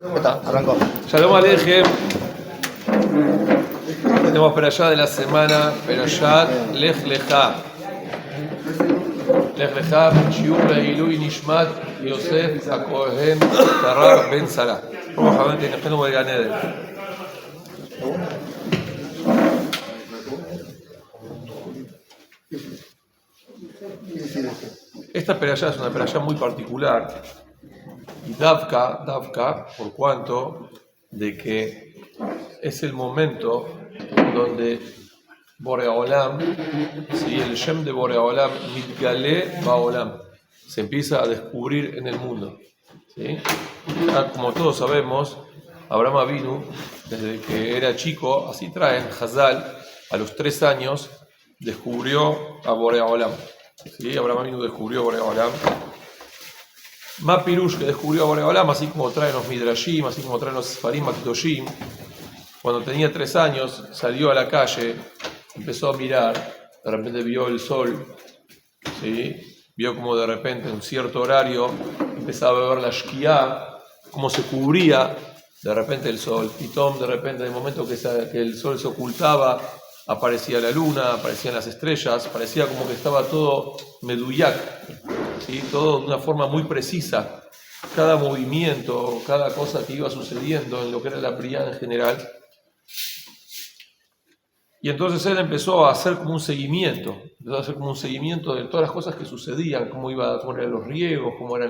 Está, arrancó. Shalom Alejem. Tenemos perashá de la semana, perashá Lech Lecha. Lech Lecha, Shiur Leilui Nishmat Yosef HaKohen Tarar Ben Sarah. Probablemente Nefenu de Ganeder. Esta perashá es una perashá muy particular. Y Davka, por cuanto de que es el momento donde Boreolam, si el Shem de Boreolam, Mitgale Baolam, se empieza a descubrir en el mundo. ¿Sí? Como todos sabemos, Abraham Avinu, desde que era chico, así traen Hazal, a los 3 años, descubrió a Boreolam. ¿Sí? Abraham Avinu descubrió a Boreolam. Mapirush, que descubrió a Boreolam, así como traen los Midrashim, así como traen los Farim Akdoshim, cuando tenía 3 años, salió a la calle, empezó a mirar, de repente vio el sol, ¿sí? Vio como de repente en un cierto horario empezaba a ver la Shkiá, cómo se cubría de repente el sol, y de repente en el momento que el sol se ocultaba, aparecía la luna, aparecían las estrellas, parecía como que estaba todo meduyak, ¿sí? Todo de una forma muy precisa, cada movimiento, cada cosa que iba sucediendo en lo que era la Briá en general. Y entonces él empezó a hacer como un seguimiento, de todas las cosas que sucedían, cómo eran los riegos, cómo eran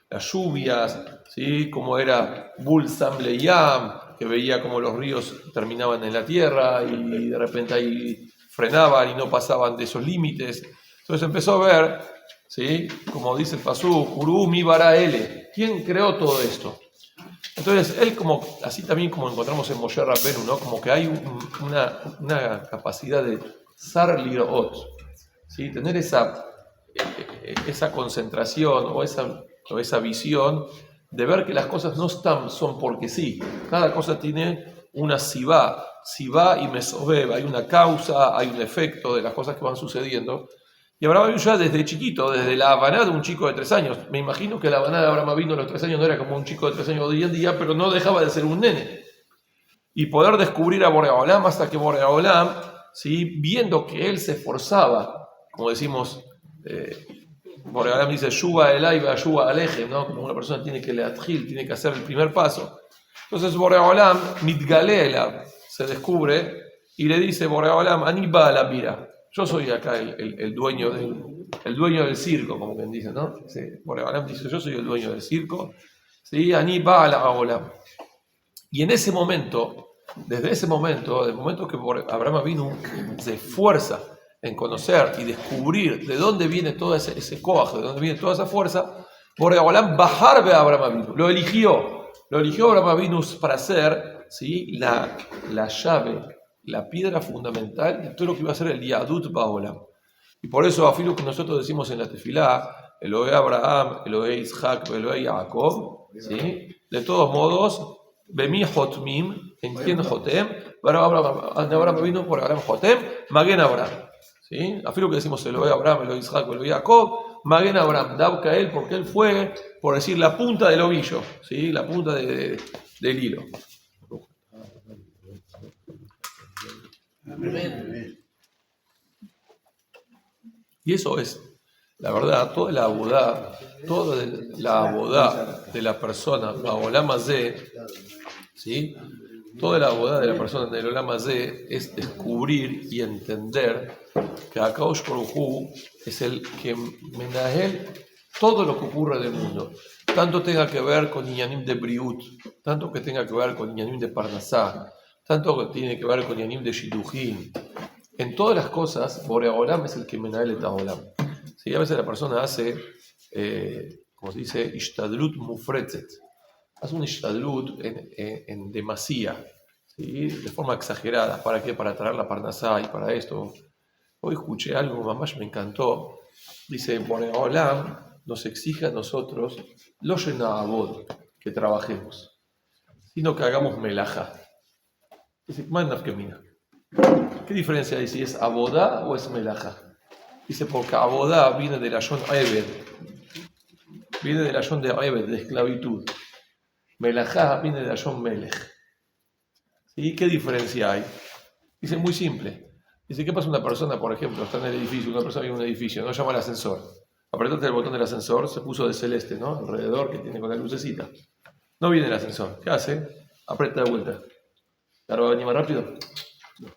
las lluvias, ¿sí? Cómo era Bul Sam Leyam, que veía cómo los ríos terminaban en la tierra y de repente ahí frenaban y no pasaban de esos límites. Entonces empezó a ver, ¿sí? Como dice el Pasú, Uru mi bara ele, ¿quién creó todo esto? Entonces, él así también como encontramos en Moshe Rabbenu, ¿no? Como que hay una capacidad de Sar Lirot, ¿sí? Tener esa concentración o esa visión de ver que las cosas no son porque sí. Cada cosa tiene una sibá y mesobeb, hay una causa, hay un efecto de las cosas que van sucediendo. Y Abraham Avinu ya desde chiquito, desde la Habaná de un chico de 3 años, me imagino que la Habaná de Abraham Avinu a los 3 años no era como un chico de 3 años de hoy en día, pero no dejaba de ser un nene. Y poder descubrir a Boreolam hasta que Boreolam, ¿sí? Viendo que él se esforzaba, como decimos, Boreolam dice, Shuba elai va Shuba alejem, ¿no? Como una persona tiene que leatjil, tiene que hacer el primer paso. Entonces Boreolam, mitgale elav, se descubre y le dice Boreolam, aniba la mira. Yo soy acá el dueño del circo, como quien dice, ¿no? Sí, Boreolam dice, yo soy el dueño del circo. ¿Sí? Aniba la olam. Y en ese momento, desde ese momento, del momento que Abraham vino, se esfuerza en conocer y descubrir de dónde viene todo ese coaje, de dónde viene toda esa fuerza, Boreolam bajar a Abraham vino, lo eligió Abraham vino para ser, ¿sí? la llave, la piedra fundamental de todo lo que iba a ser el Yadut Baolam. Y por eso, afilo que nosotros decimos en la tefilá, Elohe Abraham, Elohe Isaac, Elohe Jacob, ¿sí? De todos modos, Bemi Hotmim, ¿en quién Jotem? Abraham vino por Abraham Jotem, Magen Abraham. ¿Sí? Afilo que decimos Elohe Abraham, Elohe Isaac, Elohe Jacob, Magen Abraham, Davka él, porque él fue, por decir, la punta del ovillo, ¿sí? La punta del hilo. Y eso es, la verdad, toda la abodá de la persona, la Olam Hazé, ¿sí? Toda la abodá de la persona en el Olam Hazé es descubrir y entender que Akadosh Baruj Hu es el que menajel todo lo que ocurre en el mundo, tanto tenga que ver con Inyanim de Briut, tanto que tenga que ver con Inyanim de Parnasá, tanto que tiene que ver con Inyanim de Shidduchim. En todas las cosas, Boreolam es el que menajel et haolam. Sí, a veces la persona hace, como se dice, ishtadlut mufretzet. Hace un ishtadlut en demasía, ¿sí? De forma exagerada. ¿Para qué? Para traer la parnasá y para esto. Hoy escuché algo, mamás me encantó. Dice, Boreolam nos exige a nosotros, lo abod, que trabajemos, sino que hagamos melajá. Dice, ¿qué diferencia hay si es abodá o es melajá? Dice, porque abodá viene de la Yón Eved, viene de la Yón de Eved, de esclavitud. Melajá viene de Ayón Melech. ¿Sí? ¿Qué diferencia hay? Dice muy simple. Dice, ¿qué pasa una persona, por ejemplo, está en el edificio, una persona vive en un edificio, no llama al ascensor? Apretaste el botón del ascensor, se puso de celeste, ¿no? Alrededor que tiene con la lucecita. No viene el ascensor. ¿Qué hace? Aprieta de vuelta. ¿Ahora va a venir más rápido? No.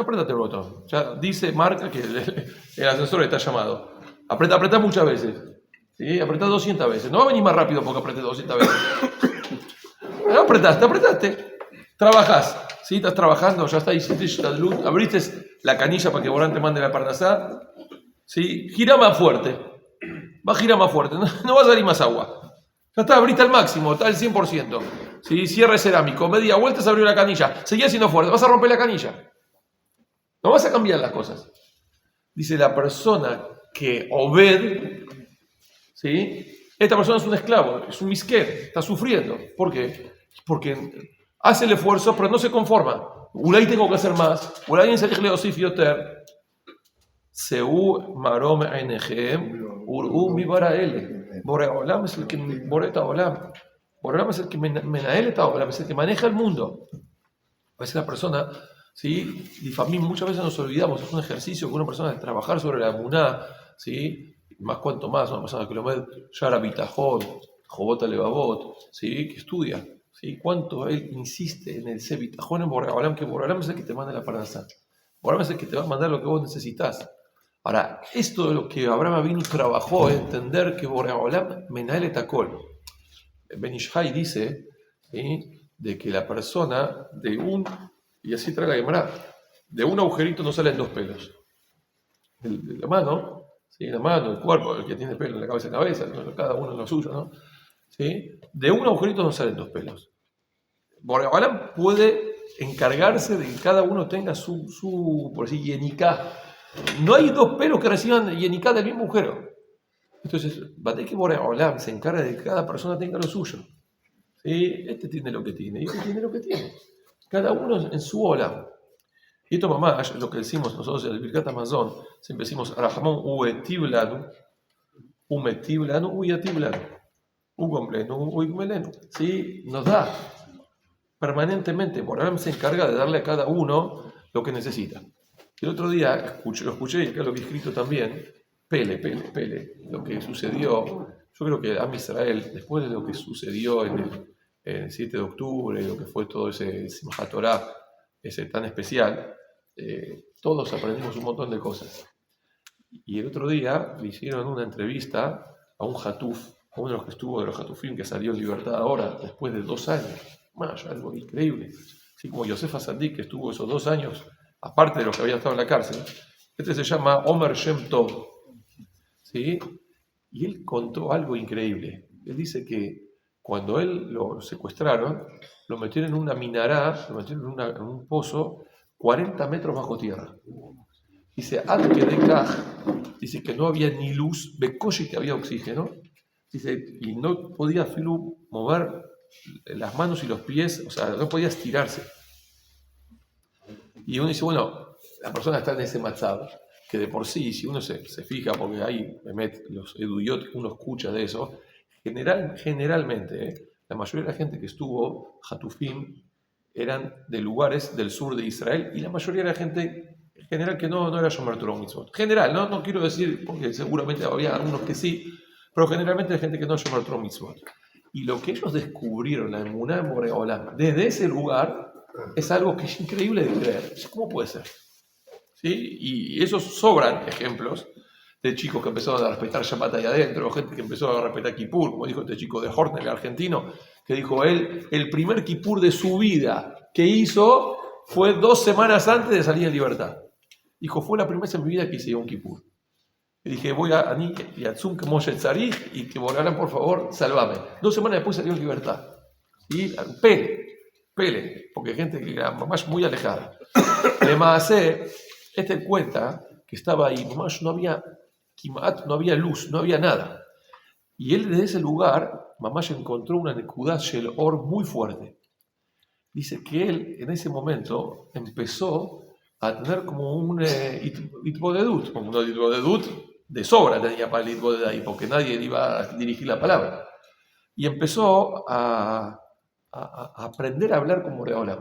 Apretate el botón. Ya dice, marca que el ascensor está llamado. Apreta muchas veces. ¿Sí? Apretá 200 veces. No va a venir más rápido porque apreté 200 veces. No, apretaste. Trabajás. ¿Sí? Estás trabajando, ya está, hiciste luz, abriste la canilla para que Borán te mande la parnasá. ¿Sí? Gira más fuerte. Va a girar más fuerte. No va a salir más agua. Ya está, abriste al máximo, está al 100%. ¿Sí? Cierre cerámico, media vuelta se abrió la canilla. Seguí haciendo fuerte, vas a romper la canilla. No vas a cambiar las cosas. Dice la persona que Obed, ¿sí? Esta persona es un esclavo, es un misquer, está sufriendo. ¿Por qué? Porque hace el esfuerzo, pero no se conforma. Ulay tengo que hacer más. Ulay en Serij Leosif Yoter. Seu Marom Enegem Uru mi Baraele. Boreolam es el que Boreta Olam. Boreolam es el que Menaeleta Olam, es el que maneja el mundo. A veces la persona, ¿sí? Y muchas veces nos olvidamos, es un ejercicio que una persona de trabajar sobre la emuná, ¿sí? Más cuanto más, una persona que lo ve, Yara Bitajón, Jobota Levavot, ¿sí? Que estudia, ¿sí? Cuánto él insiste en el Bitajón en Boreolam, que Boreolam es el que te manda la parnasá. Boreolam es el que te va a mandar lo que vos necesitas. Ahora, esto de lo que Abraham Avinu trabajó es entender que Boreolam Menael etakol. Ben Ishai dice, ¿sí? De que la persona y así trae la Gemara, de un agujerito no salen dos pelos. De la mano, ¿sí? La mano, el cuerpo, el que tiene pelo en la cabeza, cada uno en lo suyo, ¿no? ¿Sí? De un agujerito no salen dos pelos. Boreolam puede encargarse de que cada uno tenga su por decir, yenicá. No hay dos pelos que reciban yenicá del mismo agujero. Entonces, bate que Boreolam se encarga de que cada persona tenga lo suyo. ¿Sí? Este tiene lo que tiene y este tiene lo que tiene. Cada uno en su olam. Y esto, mamá, lo que decimos nosotros en el Birkat Hamazon, siempre decimos, Rahamón uetiv lanu, umetiv lanu, uyativ lanu, ugomlenu, uigmelenu. ¿Sí? Nos da permanentemente. Boreolam se encarga de darle a cada uno lo que necesita. El otro día lo escuché y acá lo vi escrito también, Pele, lo que sucedió, yo creo que Am Israel, después de lo que sucedió en el 7 de octubre, lo que fue todo ese Simchat Torah, ese tan especial, todos aprendimos un montón de cosas. Y el otro día le hicieron una entrevista a un Hatuf, a uno de los que estuvo de los Hatufim, que salió en libertad ahora, después de 2 años, más, algo increíble. Así como Yosef Hasadik, que estuvo esos 2 años, aparte de los que habían estado en la cárcel. Este se llama Omer Shem Tov, ¿sí? Y él contó algo increíble. Él dice que cuando él lo secuestraron, lo metieron en una minará, lo metieron en un pozo 40 metros bajo tierra. Dice, dice que no había ni luz, Bekoshi que había oxígeno, dice, y no podía Filu mover las manos y los pies, o sea, no podía estirarse. Y uno dice, bueno, la persona está en ese matzab, que de por sí, si uno se fija, porque hay los eduyot que uno escucha de eso, generalmente, la mayoría de la gente que estuvo, Hatufim, eran de lugares del sur de Israel, y la mayoría de la gente, en general, que no era Shomer Torah Mitzvot. General, no quiero decir, porque seguramente había algunos que sí, pero generalmente hay gente que no es Shomer Torah Mitzvot. Y lo que ellos descubrieron, la emuná en Boreolam, desde ese lugar, es algo que es increíble de creer. ¿Cómo puede ser? ¿Sí? Y esos sobran ejemplos de chicos que empezaron a respetar Shabbat ahí adentro, gente que empezó a respetar Kippur, como dijo este chico de Horner, el argentino, que dijo él, el primer Kippur de su vida que hizo fue 2 semanas antes de salir en libertad. Dijo, fue la primera vez en mi vida que hice un Kippur. Y dije, voy a Ani y a Tzum, que Moshe Tzarich, y que Boreolam, por favor, salvame. 2 semanas después salió en libertad. Y Pele, porque hay gente que era más muy alejada. Además, cuenta que estaba ahí, no había luz, no había nada. Y él desde ese lugar, Mamash encontró una Nekudá Shel Or muy fuerte. Dice que él en ese momento empezó a tener como un itbodedut, como un itbodedut de sobra tenía para el itbodedut ahí, porque nadie iba a dirigir la palabra. Y empezó a a aprender a hablar con Boreolam.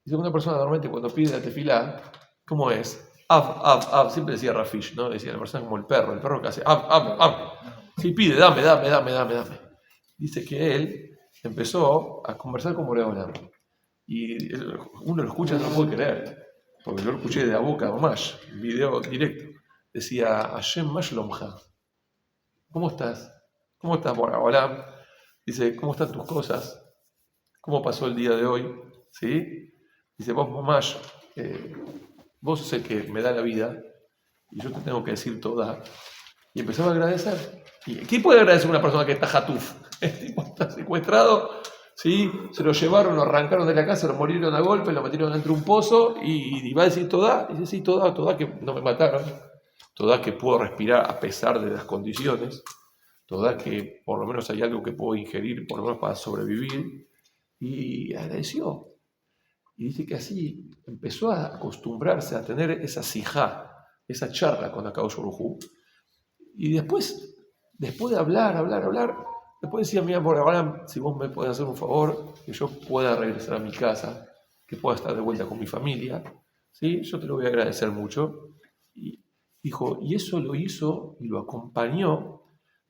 Dice una persona normalmente cuando pide la tefilá, ¿cómo es? Ab, siempre decía Rafish, ¿no? Decía la persona como el perro que hace ab. Sí, pide, dame. Dice que él empezó a conversar con Boreolam. Y uno lo escucha, no lo puede creer, porque yo lo escuché de la boca o más, video directo. Decía, Hashem Mashlomja, ¿cómo estás? ¿Cómo estás, Boreolam? Dice, ¿cómo están tus cosas? ¿Cómo pasó el día de hoy? ¿Sí? Dice, vos, mamás, vos sos el que me da la vida y yo te tengo que decir toda. Y empezaba a agradecer. ¿Y quién puede agradecer a una persona que está jatuf? El tipo está secuestrado, ¿sí? Se lo llevaron, lo arrancaron de la casa, lo murieron a golpe, lo metieron dentro de un pozo y va a decir toda. Dice, sí, toda que no me mataron, toda que puedo respirar a pesar de las condiciones, toda que por lo menos hay algo que puedo ingerir, por lo menos para sobrevivir. Y agradeció. Y dice que así empezó a acostumbrarse a tener esa sijá, esa charla con Akadosh Baruj Hu. Y después de hablar, después decía, mira, por ahora, si vos me podés hacer un favor, que yo pueda regresar a mi casa, que pueda estar de vuelta con mi familia, ¿sí? Yo te lo voy a agradecer mucho. Y dijo, y eso lo hizo y lo acompañó,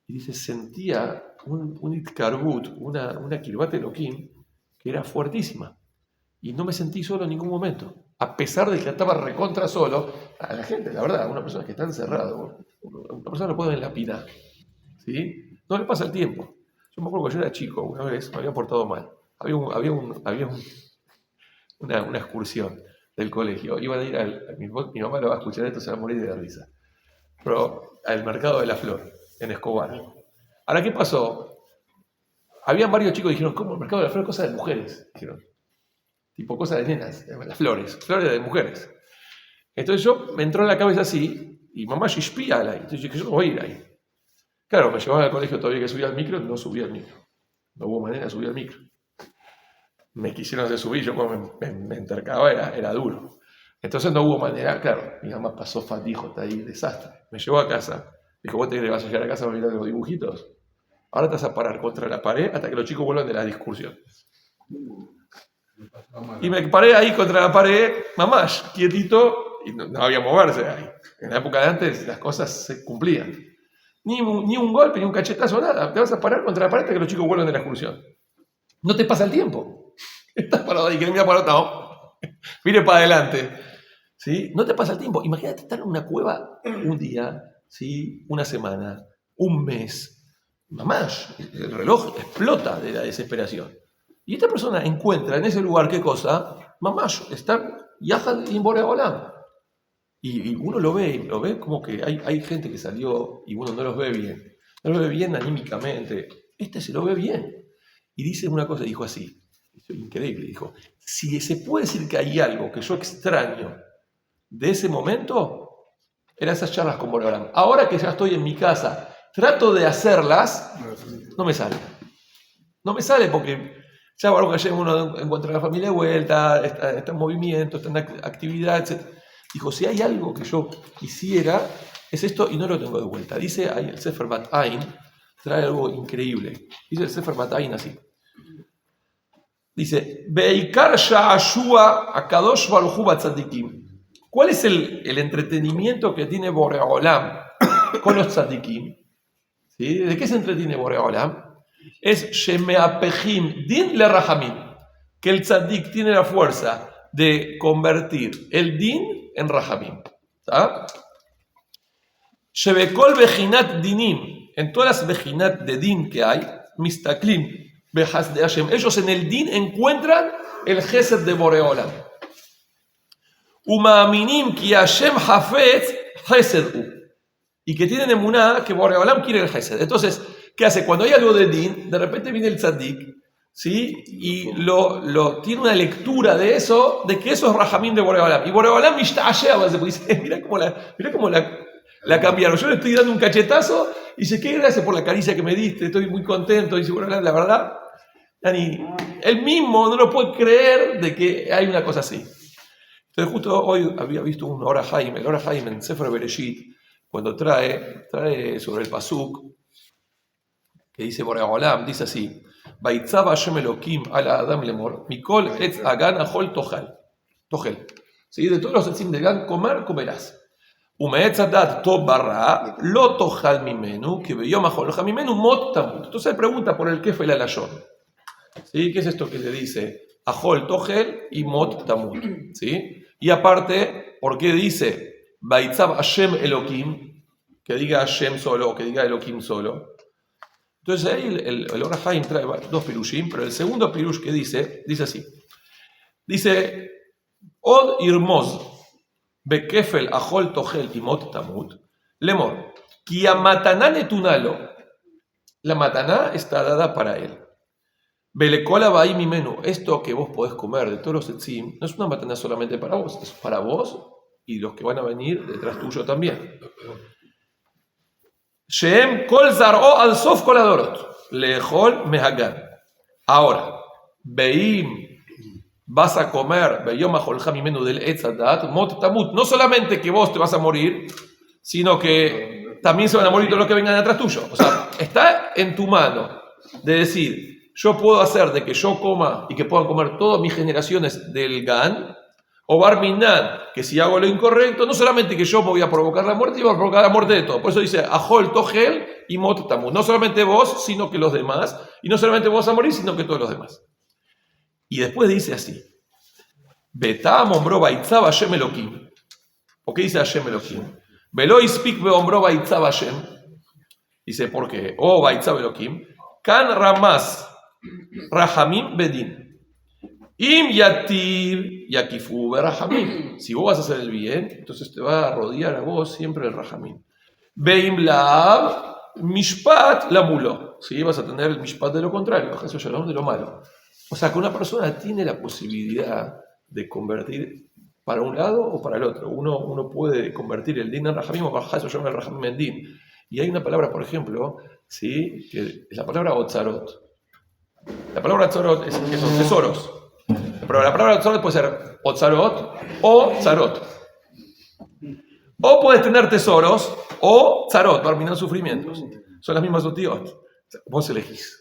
y dice, sentía un itkarbut, una kirbat Elohim, que era fuertísima. Y no me sentí solo en ningún momento. A pesar de que estaba recontra solo, a la gente, la verdad, una persona que está encerrada, una persona lo puede lapidar, ¿sí? No le pasa el tiempo. Yo me acuerdo que yo era chico, una vez me había portado mal. Había una excursión del colegio. Iban a ir mi mamá lo va a escuchar esto, se va a morir de risa. Pero al mercado de la flor, en Escobar. Ahora, ¿qué pasó? Habían varios chicos que dijeron, ¿cómo el mercado de la flor es cosa de mujeres? Dijeron. Tipo cosa de nenas, las flores de mujeres. Entonces me entró en la cabeza así, y mamá shishpíala, entonces dije, yo no voy a ir ahí. Claro, me llevaban al colegio todavía que subía al micro, no subía al micro. No hubo manera de subir al micro. Me quisieron hacer subir, yo cuando me entercaba era duro. Entonces no hubo manera, claro, mi mamá pasó fatijo, está ahí, desastre. Me llevó a casa, dijo, ¿vos te crees que vas a llegar a casa a mirar los dibujitos? Ahora te vas a parar contra la pared hasta que los chicos vuelvan de la discusión. Y me paré ahí contra la pared, mamás, quietito, y no había moverse ahí. En la época de antes las cosas se cumplían. Ni un golpe, ni un cachetazo, nada. Te vas a parar contra la pared hasta que los chicos vuelvan de la excursión. No te pasa el tiempo. Estás parado ahí, que mira para otro lado. Mire para adelante. ¿Sí? No te pasa el tiempo. Imagínate estar en una cueva un día, ¿sí? Una semana, un mes. Mamás, el reloj explota de la desesperación. Y esta persona encuentra en ese lugar, ¿qué cosa? Mamás, están Yahad y Boreolam. Y uno lo ve como que hay gente que salió y uno no los ve bien. No los ve bien anímicamente. Este se lo ve bien. Y dice una cosa, dijo así, increíble, dijo, si se puede decir que hay algo que yo extraño de ese momento, eran esas charlas con Boreolam. Ahora que ya estoy en mi casa, trato de hacerlas, no me sale. No me sale porque ya Baruch Hashem uno encuentra a la familia de vuelta, está en movimiento, está en actividad, etc. Dijo, si hay algo que yo quisiera, es esto y no lo tengo de vuelta. Dice ahí el Sefer Bat Ain, trae algo increíble. Dice el Sefer Bat Ain así. Dice, Beikar Sha'ashua Akadosh Baruj Hu Batzadikim. ¿Cuál es el entretenimiento que tiene Boreolam con los tzadikim? ¿Sí? ¿De qué se entretiene Boreolam? Es Shemeapehim Din le Rahamim, que el tzadik tiene la fuerza de convertir el Din en Rahamim. Shebekol Bejinat Dinim, en todas las Bejinat de Din que hay, Mistaklim Behas de Hashem, ellos en el Din encuentran el Gesed de Boreolam. Umaminim ki Hashem Hafetz Gesed u, y que tienen emuná que Boreolam quiere el Gesed. Entonces, ¿qué hace? Cuando hay algo de Din, de repente viene el tzadik, ¿sí? Y tiene una lectura de eso, de que eso es Rahamim de Boreolam. Y Boreolam mishtashea, porque dice, mira cómo la cambiaron. Yo le estoy dando un cachetazo y dice, qué gracias por la caricia que me diste, estoy muy contento. Y dice, Boreolam, la verdad, él mismo no lo puede creer de que hay una cosa así. Entonces justo hoy había visto un Ora Haim, el Ora Haim en Sefer Bereshit, cuando trae sobre el Pasuk, que dice Borei Olam, dice así: Vaitzab Hashem Elokim ala Adam lemor, Mikol etz agan achol tochel. ¿Sí? De todos los etzim de Gan, comerás. Umeetz adat to barra, lo tochal mimenu, que beyom acholja mimenu, mot tamut. Entonces pregunta por el kefel alashon. ¿Sí? ¿Qué es esto que le dice? Ajol tochel y mot tamut. ¿Sí? Y aparte, ¿por qué dice Vaitzab Hashem Elokim? Que diga Hashem solo o que diga Elokim solo. Entonces ahí el Or HaChaim trae dos pirushim, pero el segundo pirush que dice así. Dice, Od irmoz bekefel ajol tochel imot tamut, lemor, ki amataná netunalo, la mataná está dada para él. Belekola ba'i mimenu, esto que vos podés comer de todos los etzim, no es una mataná solamente para vos, es para vos y los que van a venir detrás tuyo también. Sheem kol zar'o al sof kol adorot, lehol mehagan. Ahora, veim, vas a comer, beyom acholja mimenu del etz hadat, mot tamut. No solamente que vos te vas a morir, sino que también se van a morir todos los que vengan detrás tuyo. O sea, está en tu mano de decir, yo puedo hacer de que yo coma y que puedan comer todas mis generaciones del Gan, o Bar Minan, que si hago lo incorrecto, no solamente que yo me voy a provocar la muerte, voy a provocar la muerte de todos. Por eso dice, Ajol, Togel y Mot Tamut. No solamente vos, sino que los demás. Y no solamente vos a morir, sino que todos los demás. Y después dice así, Betam ombro baitzab Hashem Elokim. ¿Por qué dice Hashem Elokim? Velo ispik beombro baitzab Hashem. Dice, ¿por qué? Oh, baitzab Elokim. Kan ramas rahamim bedin. Im yatir yakifu berahamim. Si vos vas a hacer el bien, entonces te va a rodear a vos siempre el rahamim. Beim lav mishpat lamulo. Si vas a tener el mishpat de lo contrario, de lo malo. O sea, que una persona tiene la posibilidad de convertir para un lado o para el otro. Uno puede convertir el din en rahamim o bajar eso el rahamim en din. Y hay una palabra, por ejemplo, ¿sí? Que es la palabra otzarot. La palabra otzarot es que son tesoros. Pero la palabra otzarot puede ser otzarot o tzarot. O puedes tener tesoros o tzarot, terminar sufrimientos. Son las mismas otiot. Vos elegís.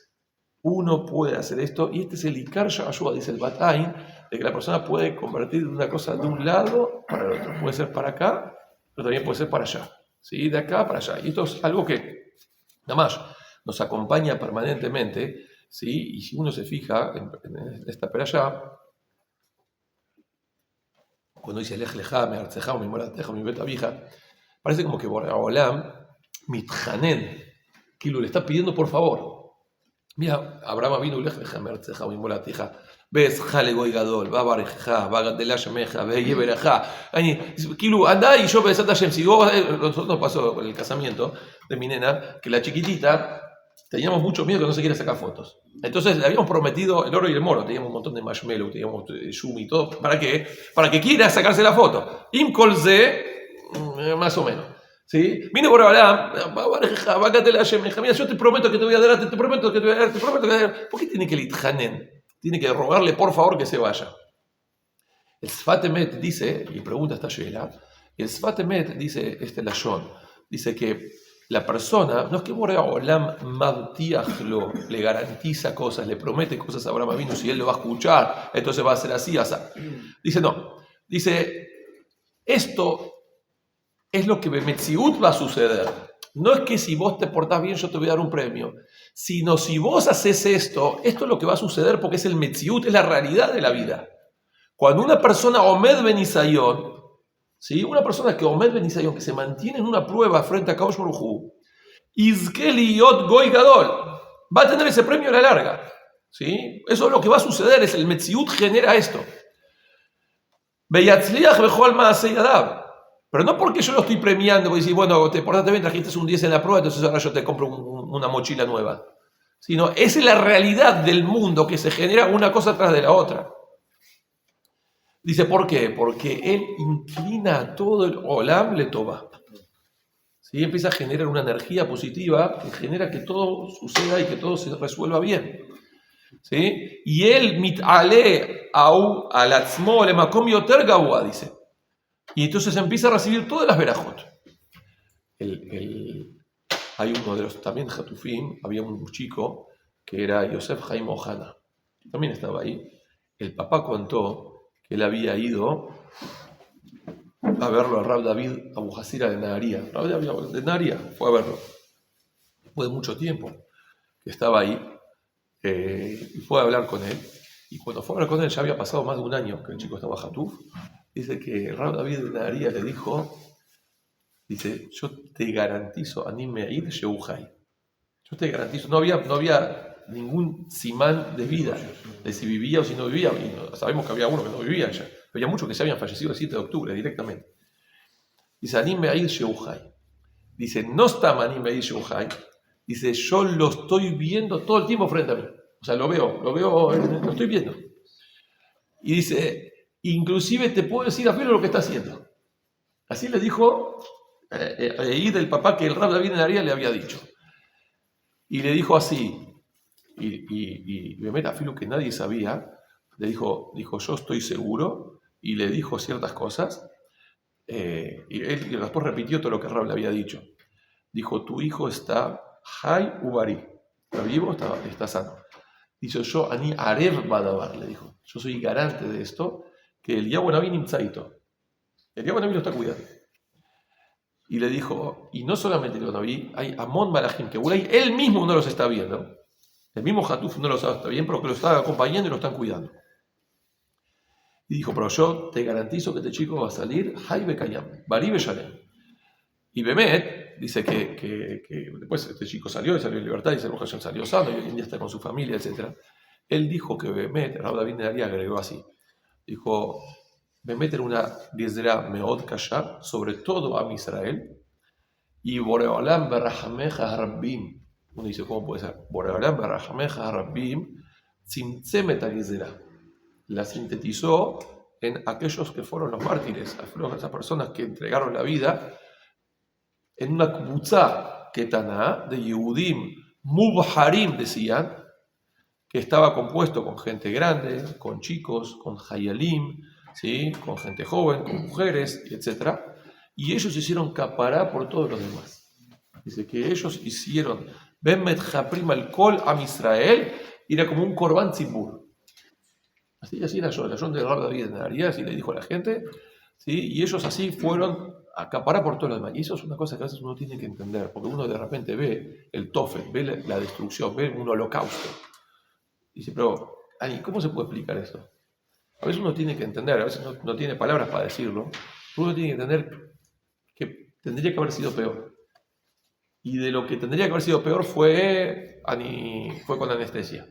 Uno puede hacer esto, y este es el Ikar Sha'ashua, dice el Batayin, de que la persona puede convertir una cosa de un lado para el otro. Puede ser para acá, pero también puede ser para allá. ¿Sí? De acá para allá. Y esto es algo que, nada más, nos acompaña permanentemente, ¿sí? Y si uno se fija en esta perashá, cuando dice Lech Lecha, me artzeja, mi morateja, mi beta vieja, parece como que Borei Olam mitjanen, que le está pidiendo por favor. Mira, Abraham vino Lech Lecha, me artzeja, mi morateja, ves jale goy gadol, va bareja, va gadela shemeja, ve yebereja. Kilu, anda y yo pensé a Hashem. Si vos, nosotros nos pasó el casamiento de mi nena, que la chiquitita, teníamos mucho miedo que no se quiera sacar fotos. Entonces le habíamos prometido el oro y el moro, teníamos un montón de marshmallow, teníamos yumi y todo. ¿Para qué? Para que quiera sacarse la foto. Imkolze, más o menos. ¿Sí? Vine por ahora, mira, yo te prometo que te voy a dar, te prometo que te voy a dar, te prometo que te voy a dar. ¿Por qué tiene que litjanen? Tiene que rogarle por favor que se vaya. El Sfat Emet dice, y pregunta esta Sheila, el Sfat Emet dice este lashon, dice que la persona, no es que Borei Olam mabtiachlo, le garantiza cosas, le promete cosas a Abraham Avinu, si él lo va a escuchar, entonces va a ser así, así. Dice no, dice, esto es lo que Metziut va a suceder. No es que si vos te portás bien yo te voy a dar un premio, sino si vos haces esto es lo que va a suceder porque es el Metziut, es la realidad de la vida. Cuando una persona Omed Ben Isayon, ¿sí? Una persona que Omed Ben Isayon, que se mantiene en una prueba frente a Kaush Baruj Hu, Izkeli Yot Goy Gadol, va a tener ese premio a la larga. ¿Sí? Eso es lo que va a suceder, es el Metziut genera esto. Beyatzliach Bechol Maasei Yadav. Pero no porque yo lo estoy premiando, porque decir, bueno, te portaste bien, trajiste un 10 en la prueba, entonces ahora yo te compro una mochila nueva. Sino es la realidad del mundo que se genera una cosa tras de la otra. Dice, ¿por qué? Porque él inclina a todo el Olam Letová. ¿Sí? Empieza a generar una energía positiva que genera que todo suceda y que todo se resuelva bien. ¿Sí? Y él mit'ale al atzmo le makom yoter gawa, dice. Y entonces empieza a recibir todas las verajot. hay uno de los, también Hatufim, había un chico que era Yosef Haim Ohana, que también estaba ahí. El papá contó que él había ido a verlo a Rab David Abu Hasira de Naharía. Rab David de Naharía fue a verlo. Después de mucho tiempo que estaba ahí, y fue a hablar con él. Y cuando fue a hablar con él, ya había pasado más de un año que el chico estaba Hatuf. Dice que Rab David de Naharía le dijo, dice, yo te garantizo, Animeid Sheuhai. Yo te garantizo, no había ningún simán de vida, de si vivía o si no vivía. Y sabemos que había uno que no vivía ya. Había muchos que se habían fallecido el 7 de octubre directamente. Dice, Animeid Sheuhai. Dice, no está Animeid Sheuhai. Dice, yo lo estoy viendo todo el tiempo frente a mí. O sea, lo veo, lo estoy viendo. Y dice, inclusive te puedo decir a Filo lo que está haciendo. Así le dijo Eid, el papá, que el Rab David Naharía le había dicho. Y le dijo así, y Bemet, a Filo que nadie sabía, le dijo, yo estoy seguro, y le dijo ciertas cosas, y él después repitió todo lo que Rab le había dicho. Dijo, tu hijo está Hay Ubari, está vivo, está sano. Dice, yo, Ani Arev Badabar, le dijo, yo soy garante de esto, que el Yahuanabí Nimzaito, el Yahuanabí lo está cuidando. Y le dijo, y no solamente el Yahuanabí, hay Amon Malachim, que Ulay, él mismo no los está viendo, el mismo Hatuf no los está viendo, pero que lo está acompañando y lo están cuidando. Y dijo, pero yo te garantizo que este chico va a salir, Hay Bekayam, Bari Beshalem. Y Bemet dice que después este chico salió en libertad, y salió sano, y hoy en día está con su familia, etc. Él dijo que Bemet, Rab David Naharía agregó así, dijo, Bemet era una Gezerá Meod Kasha, sobre todo a Israel, y Boreolam Berahameja Harabbim. Uno dice, ¿cómo puede ser? Boreolam Berahameja Harabbim, Tzimtzemet Gezerá. La sintetizó en aquellos que fueron los mártires, esas personas que entregaron la vida, en una kubutzá ketaná de Yehudim Mubharim, decían, que estaba compuesto con gente grande, con chicos, con hayalim, ¿sí? Con gente joven, con mujeres, etc. Y ellos hicieron capará por todos los demás. Dice que ellos hicieron Bemet Japrim al Kol Am Israel, y era como un korban tzibur. Así era yo, la John de Rab David Naharía, así le dijo a la gente, ¿sí? Y ellos así fueron a acaparar por todo lo demás. Y eso es una cosa que a veces uno tiene que entender, porque uno de repente ve el Tofet, ve la destrucción, ve un holocausto. Y dice, pero, ¿cómo se puede explicar esto? A veces uno tiene que entender, a veces no tiene palabras para decirlo, pero uno tiene que entender que tendría que haber sido peor. Y de lo que tendría que haber sido peor fue con anestesia.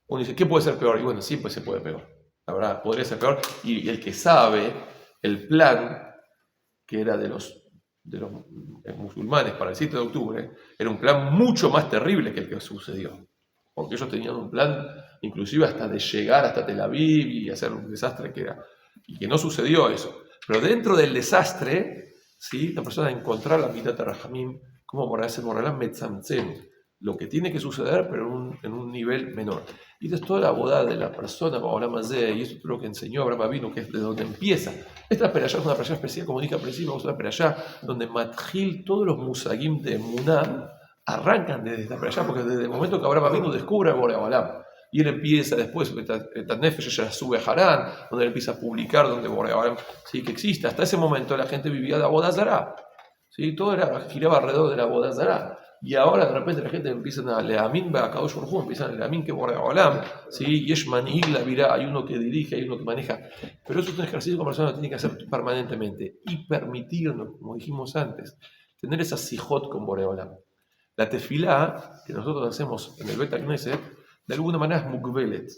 Uno dice, ¿qué puede ser peor? Y bueno, siempre se puede peor. La verdad, podría ser peor. Y el que sabe el plan que era de los musulmanes para el 7 de octubre, era un plan mucho más terrible que el que sucedió. Porque ellos tenían un plan, inclusive hasta de llegar hasta Tel Aviv y hacer un desastre que era. Y que no sucedió eso. Pero dentro del desastre, ¿sí? La persona encontrar la mitad de Rahamim, como por hacer Moralán Metzamtzem, lo que tiene que suceder, pero en un nivel menor. Y esto es toda la boda de la persona, y eso es lo que enseñó Abraham Avinu, que es de donde empieza. Esta perashá es una perashá especial, como dije al principio, es una perashá donde Matjil, todos los musagim de Emuná, arrancan desde esta perashá, porque desde el momento que Abraham Avinu descubre a Boreolam, y él empieza después, Tanefesh ya sube a Harán, donde él empieza a publicar, donde Boreolam sí que existe. Hasta ese momento la gente vivía de la boda zará, ¿sí? Todo giraba alrededor de la boda zará. Y ahora de repente la gente empieza a leamin Ba'akadosh Baruj Hu, empiezan a leamin que Boreolam, ¿sí? Yesh manhig la virá, hay uno que dirige, hay uno que maneja. Pero eso es un ejercicio que una persona tiene que hacer permanentemente y permitirnos, como dijimos antes, tener esa sijot con Boreolam. La tefilá que nosotros hacemos en el Bet HaKnesset, de alguna manera es mukbelet,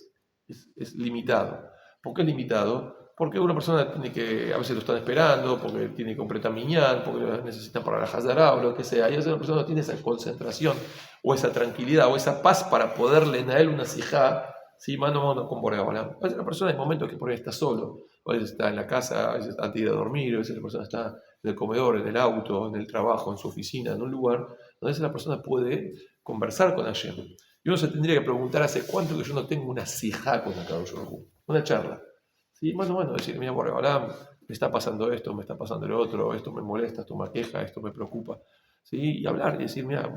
es limitado. ¿Por qué es limitado? Porque una persona tiene que, a veces lo están esperando, porque tiene que completar miñán, porque lo necesitan para la Hazará o lo que sea, y a veces una persona no tiene esa concentración, o esa tranquilidad, o esa paz para poderle a él una sijá, ¿sí? Mano a mano con Boreolam. A veces la persona hay momentos que por ahí está solo, a veces está en la casa, a veces antes de ir a dormir, a veces la persona está en el comedor, en el auto, en el trabajo, en su oficina, en un lugar donde la persona puede conversar con Hashem. Y uno se tendría que preguntar, ¿hace cuánto que yo no tengo una sijá con Akadosh Baruj Hu? Una charla. ¿Sí? Mano a mano, decir, mira, Boreolam, me está pasando esto, me está pasando lo otro, esto me molesta, esto me aqueja, esto me preocupa. ¿sí? Y hablar y decir, mira,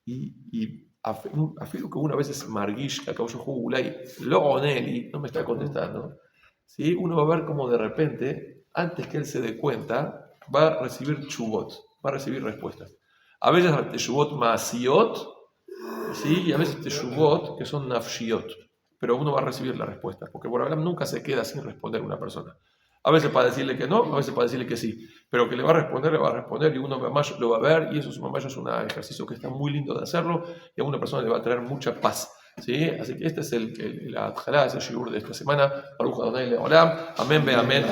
y afirmo que una vez es margish, que acabo yo Ulay, lo oneli, no me está contestando, ¿sí? Uno va a ver como de repente, antes que él se dé cuenta, va a recibir chubot, va a recibir respuestas. A veces teshuvot ma'asiot, ¿sí? Y a veces teshuvot que son nafshiot, pero uno va a recibir la respuesta, porque por hablar nunca se queda sin responder a una persona. A veces para decirle que no, a veces para decirle que sí, pero que le va a responder y uno más lo va a ver, y eso es un ejercicio que está muy lindo de hacerlo, y a una persona le va a traer mucha paz. ¿Sí? Así que este es la adjalá, es el shiur de esta semana. Baruch Adonai Leolam. Amén, amén.